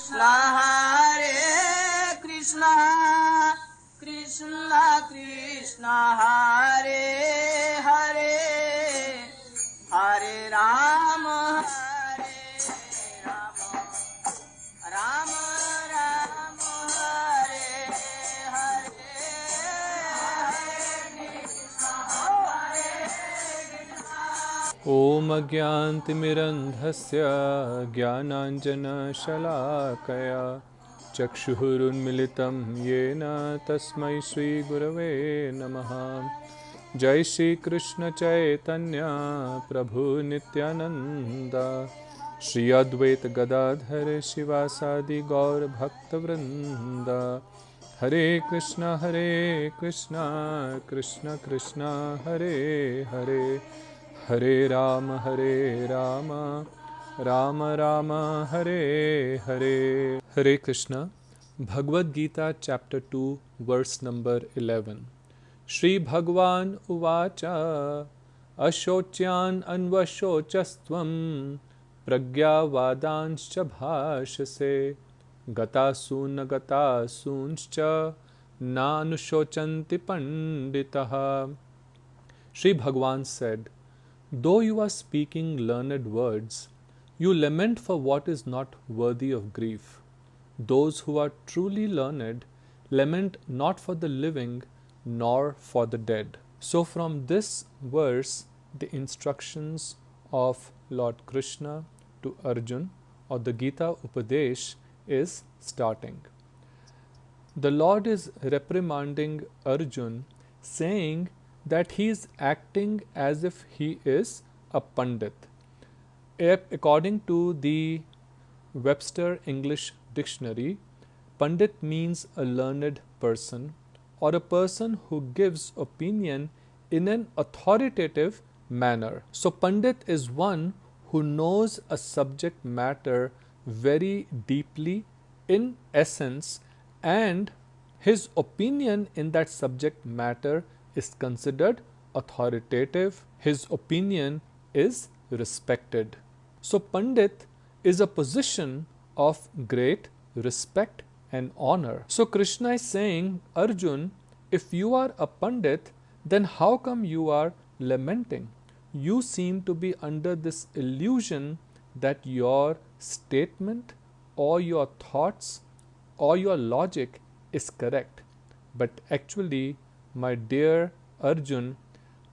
Krishna Krishna Krishna Hare Hare Hare Rama Rama Rama Hare Hare Om Agyantimirandhasya Jnananjana-shalakaya Chakshurunmilitam Yena Tasmai Shri Gurave Namaha. Jai Shri Krishna Chaitanya Prabhu Nityananda Shri Advaita Gadadhar Shivasadi Gaur Bhakta Vrinda. Hare Krishna Krishna Krishna Hare Hare, Hare Rama Rama Rama Hare Hare. Hare Krishna. Bhagavad Gita chapter 2 verse number 11. Shri Bhagavan Uvacha Ashocyan Anvashocastvam Pragyavadanscha bhashase Gatasuna Gatasuncha Nanushocanti Panditaha. Shri Bhagavan said, though you are speaking learned words, you lament for what is not worthy of grief. Those who are truly learned lament not for the living nor for the dead. So from this verse, the instructions of Lord Krishna to Arjun or the Gita Upadesh is starting. The Lord is reprimanding Arjun, saying that he is acting as if he is a Pandit. According to the Webster English Dictionary, Pandit means a learned person or a person who gives opinion in an authoritative manner. So Pandit is one who knows a subject matter very deeply in essence, and his opinion in that subject matter is considered authoritative. His opinion is respected. So Pandit is a position of great respect and honor. So Krishna is saying, Arjun, if you are a Pandit, then how come you are lamenting? You seem to be under this illusion that your statement or your thoughts or your logic is correct. But actually, my dear Arjun,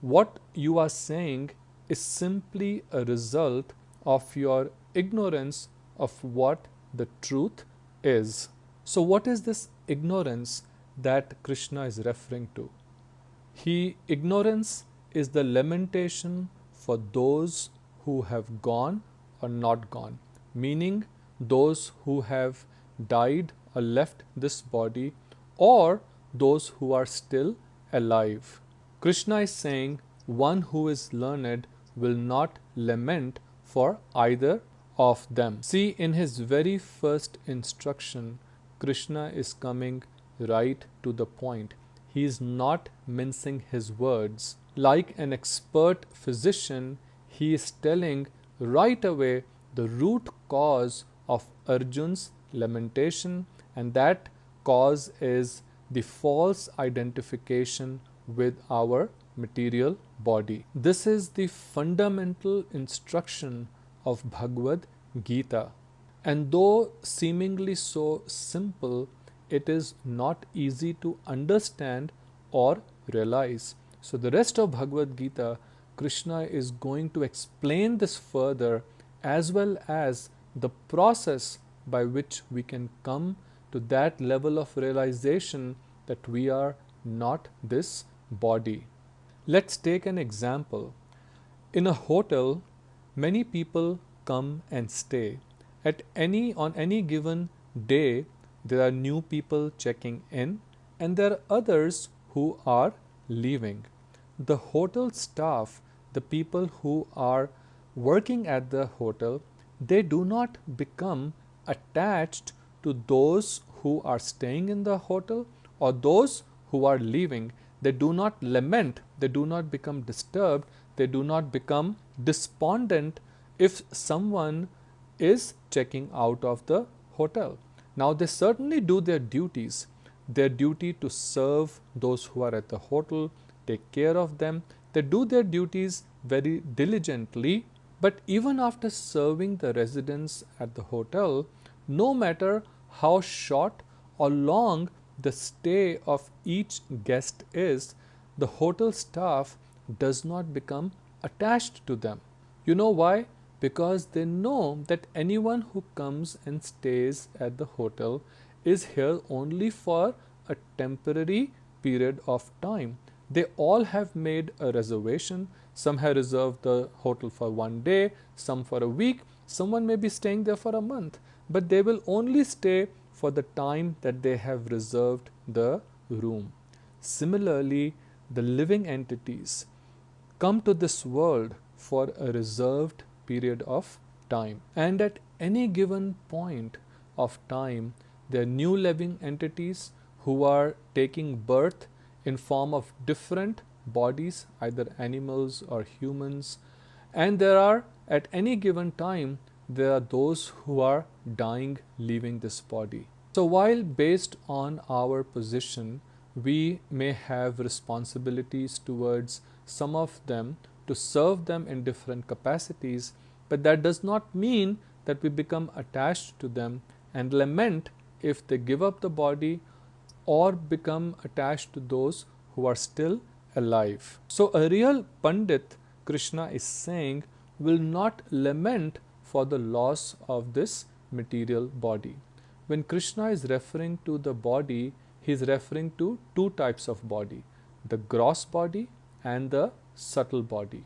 what you are saying is simply a result of your ignorance of what the truth is. So what is this ignorance that Krishna is referring to? Ignorance is the lamentation for those who have gone or not gone, meaning those who have died or left this body, or those who are still alive. Krishna is saying one who is learned will not lament for either of them. See, in his very first instruction, Krishna is coming right to the point. He is not mincing his words. Like an expert physician, he is telling right away the root cause of Arjun's lamentation, and that cause is the false identification with our material body. This is the fundamental instruction of Bhagavad Gita. And though seemingly so simple, it is not easy to understand or realize. So the rest of Bhagavad Gita, Krishna is going to explain this further, as well as the process by which we can come to that level of realization that we are not this body. Let's take an example. In a hotel, many people come and stay. On any given day, there are new people checking in, and there are others who are leaving. The hotel staff, the people who are working at the hotel, they do not become attached to those who are staying in the hotel or those who are leaving. They do not lament, they do not become disturbed, they do not become despondent if someone is checking out of the hotel. Now they certainly do their duty to serve those who are at the hotel, take care of them. They do their duties very diligently, but even after serving the residents at the hotel, no matter how short or long the stay of each guest is, the hotel staff does not become attached to them. You know why? Because they know that anyone who comes and stays at the hotel is here only for a temporary period of time. They all have made a reservation. Some have reserved the hotel for 1 day, some for a week, someone may be staying there for a month, but they will only stay for the time that they have reserved the room. Similarly, the living entities come to this world for a reserved period of time, and at any given point of time, there are new living entities who are taking birth in form of different bodies, either animals or humans, and there are at any given time there are those who are dying, leaving this body. So while based on our position we may have responsibilities towards some of them to serve them in different capacities, but that does not mean that we become attached to them and lament if they give up the body or become attached to those who are still alive. So a real Pandit, Krishna is saying, will not lament for the loss of this material body. When Krishna is referring to the body, he is referring to two types of body, the gross body and the subtle body.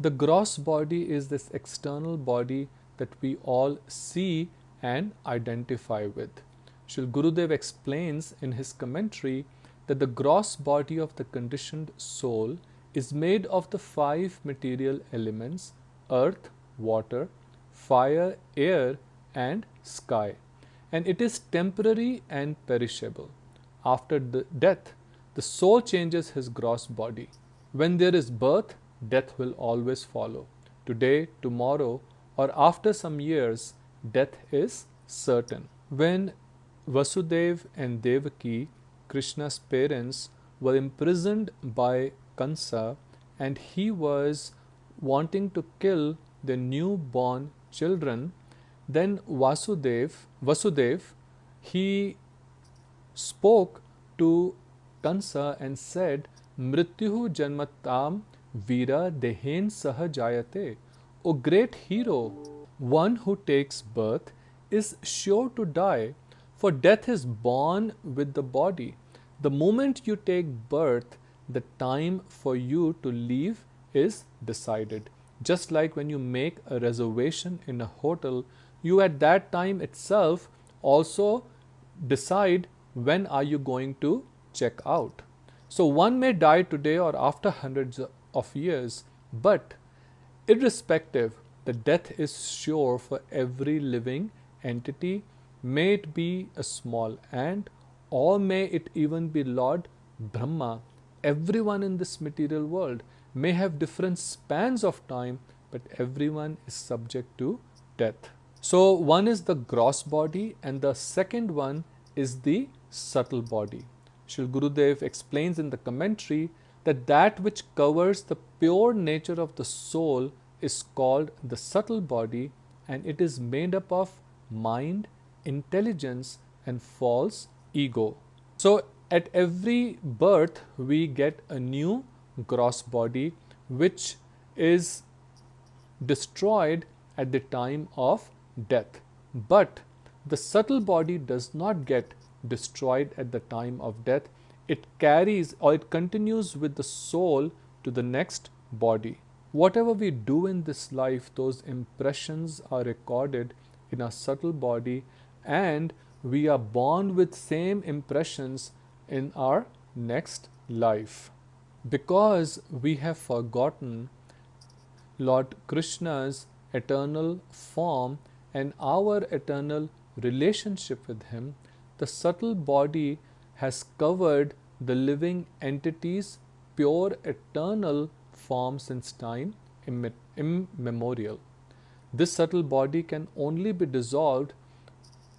The gross body is this external body that we all see and identify with. Srila Gurudev explains in his commentary that the gross body of the conditioned soul is made of the 5 material elements: earth, water, fire, air, and sky. And it is temporary and perishable. After the death, the soul changes his gross body. When there is birth, death will always follow. Today, tomorrow, or after some years, death is certain. When Vasudeva and Devaki, Krishna's parents, were imprisoned by Kansa and he was wanting to kill the newborn children, then Vasudeva, he spoke to Kansa and said, Mrityuhu janmatam vira dehen sahajayate. O great hero, one who takes birth is sure to die, for death is born with the body. The moment you take birth, the time for you to leave is decided. Just like when you make a reservation in a hotel, you at that time itself also decide when are you going to check out. So one may die today or after hundreds of years, but irrespective, the death is sure for every living entity, may it be a small ant or may it even be Lord Brahma. Everyone in this material world may have different spans of time, but everyone is subject to death. So one is the gross body and the second one is the subtle body. Srila Gurudev explains in the commentary that that which covers the pure nature of the soul is called the subtle body, and it is made up of mind, intelligence, and false ego. So at every birth we get a new gross body which is destroyed at the time of death. But the subtle body does not get destroyed at the time of death. It carries or it continues with the soul to the next body. Whatever we do in this life, those impressions are recorded in our subtle body, and we are born with same impressions in our next life. Because we have forgotten Lord Krishna's eternal form and our eternal relationship with him, the subtle body has covered the living entities' pure eternal form since time immemorial. This subtle body can only be dissolved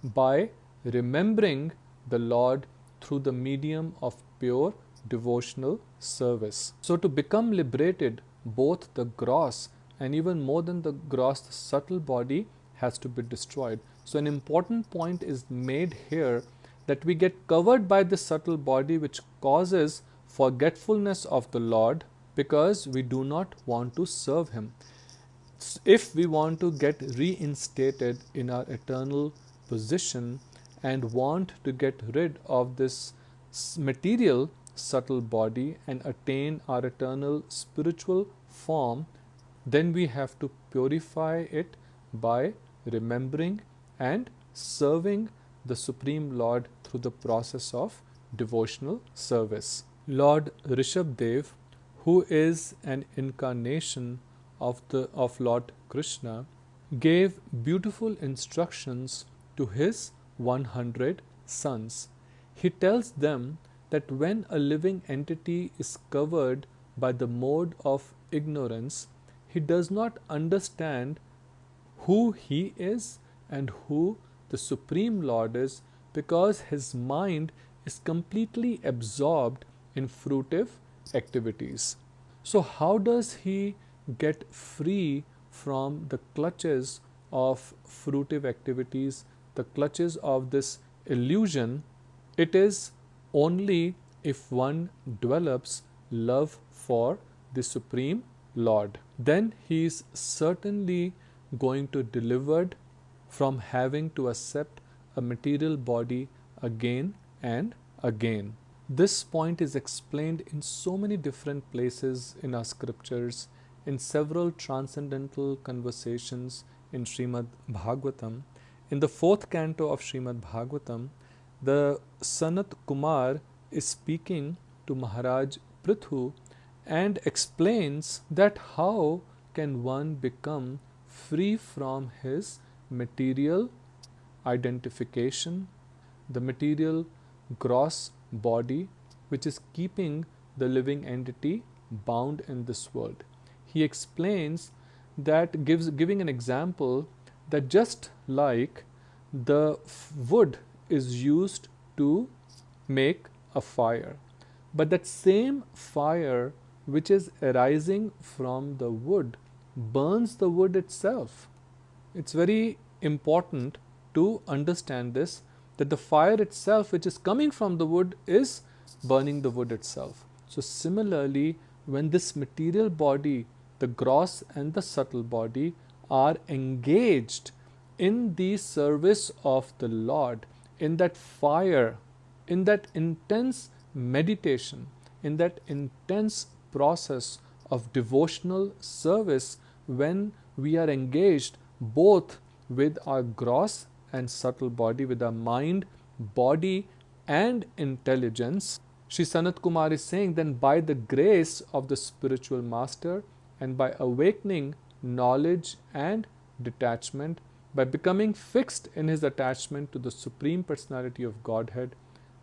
by remembering the Lord through the medium of pure devotional service. So, to become liberated, both the gross and even more than the gross, the subtle body has to be destroyed. So, an important point is made here that we get covered by the subtle body, which causes forgetfulness of the Lord because we do not want to serve Him. If we want to get reinstated in our eternal position and want to get rid of this material subtle body and attain our eternal spiritual form, then we have to purify it by remembering and serving the Supreme Lord through the process of devotional service. Lord Rishabdev, who is an incarnation of Lord Krishna, gave beautiful instructions to his 100 sons. He tells them that when a living entity is covered by the mode of ignorance, he does not understand who he is and who the Supreme Lord is, because his mind is completely absorbed in fruitive activities. So, how does he get free from the clutches of fruitive activities, the clutches of this illusion? It is only if one develops love for the Supreme Lord. Then he is certainly going to be delivered from having to accept a material body again and again. This point is explained in so many different places in our scriptures, in several transcendental conversations in Srimad Bhagavatam. In the 4th canto of Srimad Bhagavatam, the Sanat Kumar is speaking to Maharaj Prithu and explains that how can one become free from his material identification, the material gross body which is keeping the living entity bound in this world. He explains that, giving an example, that just like the wood is used to make a fire, but that same fire which is arising from the wood burns the wood itself. It's very important to understand this, that the fire itself which is coming from the wood is burning the wood itself. So similarly, when this material body, the gross and the subtle body, are engaged in the service of the Lord, in that fire, in that intense meditation, in that intense process of devotional service, when we are engaged both with our gross and subtle body, with our mind, body and intelligence, Sri Sanat Kumar is saying, then by the grace of the spiritual master and by awakening knowledge and detachment, by becoming fixed in his attachment to the Supreme Personality of Godhead,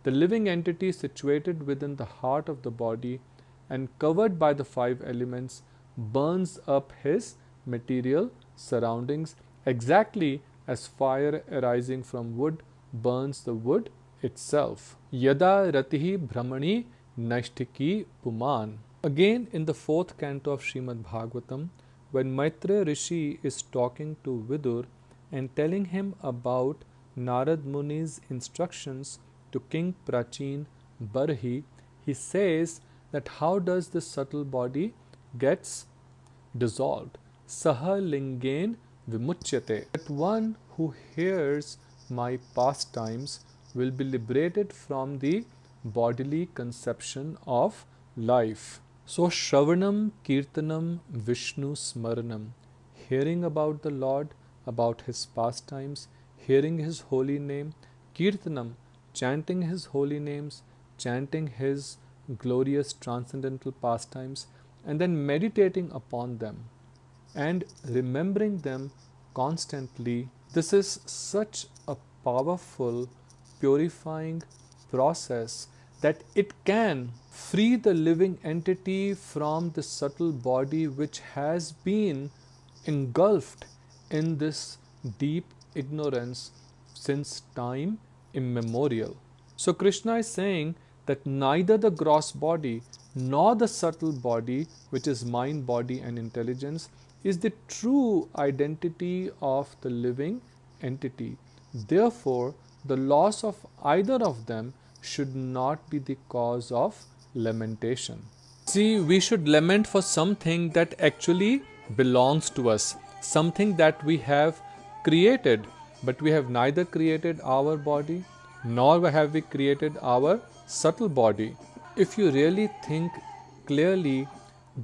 the living entity situated within the heart of the body and covered by the 5 elements burns up his material surroundings, exactly as fire arising from wood burns the wood itself. Yada ratihi brahmani naishtiki puman. Again, in the 4th canto of Srimad Bhagavatam, when Maitreya Rishi is talking to Vidur and telling him about Narad Muni's instructions to King Prachin Barhi, he says that how does this subtle body gets dissolved? Saha lingen vimuchyate. That one who hears my pastimes will be liberated from the bodily conception of life. So Shravanam Kirtanam Vishnu Smaranam, hearing about the Lord, about his pastimes, hearing his holy name, Kirtanam, chanting his holy names, chanting his glorious transcendental pastimes, and then meditating upon them and remembering them constantly. This is such a powerful purifying process that it can free the living entity from the subtle body which has been engulfed in this deep ignorance since time immemorial. So Krishna is saying that neither the gross body nor the subtle body, which is mind, body and intelligence, is the true identity of the living entity. Therefore, the loss of either of them should not be the cause of lamentation. See, we should lament for something that actually belongs to us, something that we have created, but we have neither created our body nor have we created our subtle body. If you really think clearly,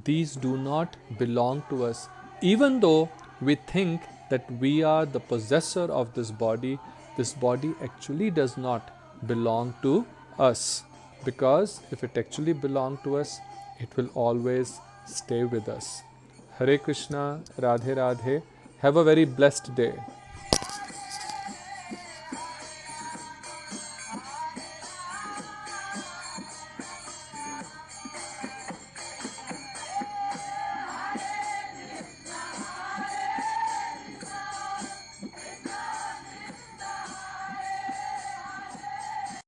these do not belong to us. Even though we think that we are the possessor of this body actually does not belong to us. Because if it actually belonged to us, it will always stay with us. Hare Krishna, Radhe Radhe. Have a very blessed day.